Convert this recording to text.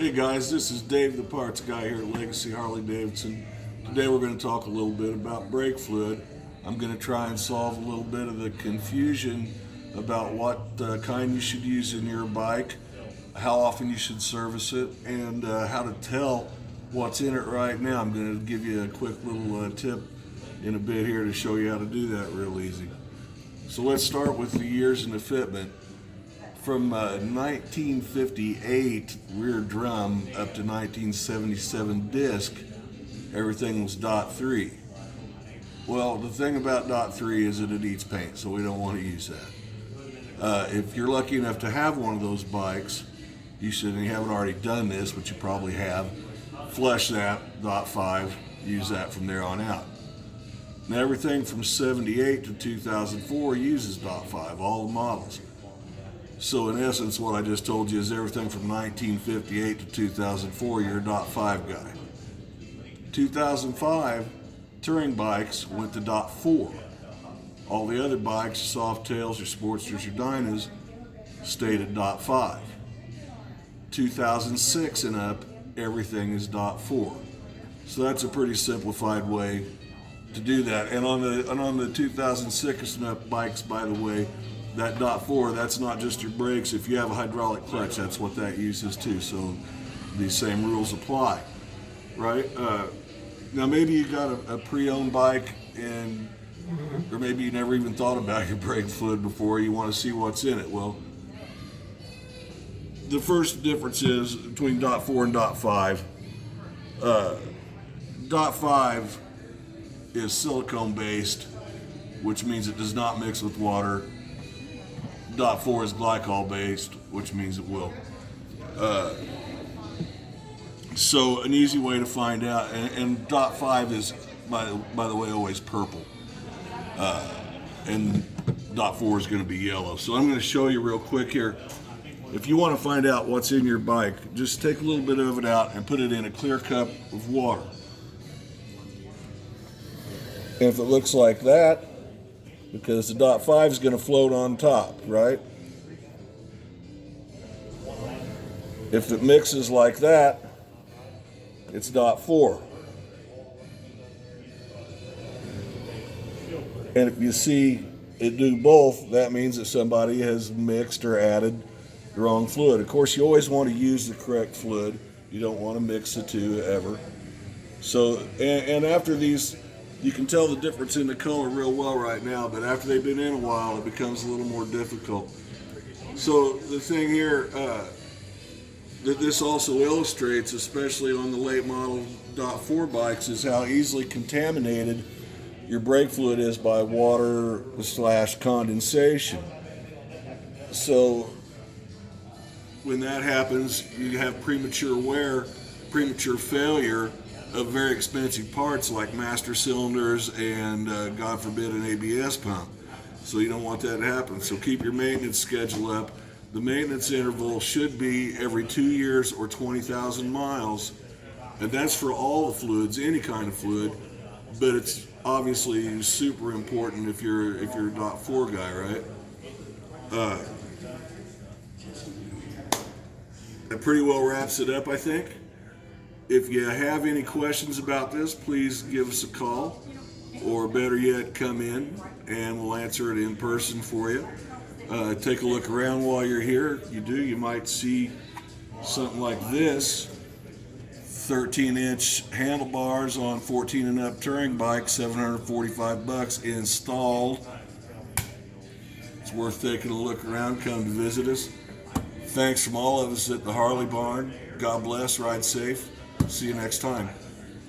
Hey guys, this is Dave, the parts guy here at Legacy Harley Davidson. Today we're going to talk a little bit about brake fluid. I'm going to try and solve a little bit of the confusion about what kind you should use in your bike, how often you should service it, and how to tell what's in it right now. I'm going to give you a quick little tip in a bit here to show you how to do that real easy. So let's start with the years and the fitment. From 1958 rear drum up to 1977 disc, everything was .3. Well, the thing about .3 is that it eats paint, so we don't want to use that. If you're lucky enough to have one of those bikes, you should, and you haven't already done this, but you probably have, flush that .5, use that from there on out. Now everything from 78 to 2004 uses .5, all the models. So in essence, what I just told you is everything from 1958 to 2004, you're a .5 guy. 2005, touring bikes went to .4. All the other bikes, Softails, your Sportsters, your Dynas, stayed at .5. 2006 and up, everything is .4. So that's a pretty simplified way to do that. And on the 2006 and up bikes, by the way, that .4, that's not just your brakes. If you have a hydraulic clutch, that's what that uses too. So these same rules apply, right? Now maybe you got a pre-owned bike, or maybe you never even thought about your brake fluid before. You want to see what's in it. Well, the first difference is between .4 and .5. .5 is silicone based, which means it does not mix with water. .4 is glycol based, which means it will. So an easy way to find out, and .5 is, by the way, always purple. And .4 is going to be yellow. So I'm going to show you real quick here. If you want to find out what's in your bike, just take a little bit of it out and put it in a clear cup of water. And if it looks like that, because the .5 is going to float on top, right? If it mixes like that, it's .4. And if you see it do both, that means that somebody has mixed or added the wrong fluid. Of course, you always want to use the correct fluid. You don't want to mix the two ever. So, and after these, you can tell the difference in the color real well right now, but after they've been in a while, it becomes a little more difficult. So the thing here that this also illustrates, especially on the late model .4 bikes, is how easily contaminated your brake fluid is by water / condensation. So when that happens, you have premature wear, premature failure of very expensive parts like master cylinders and God forbid an ABS pump. So you don't want that to happen. So keep your maintenance schedule up. The maintenance interval should be every 2 years or 20,000 miles. And that's for all the fluids, any kind of fluid, but it's obviously super important if you're a .4 guy, right? That pretty well wraps it up, I think. If you have any questions about this, please give us a call, or better yet, come in and we'll answer it in person for you. Take a look around while you're here. If you do, you might see something like this. 13-inch handlebars on 14 and up touring bike, $745 installed. It's worth taking a look around. Come to visit us. Thanks from all of us at the Harley Barn. God bless, ride safe. See you next time.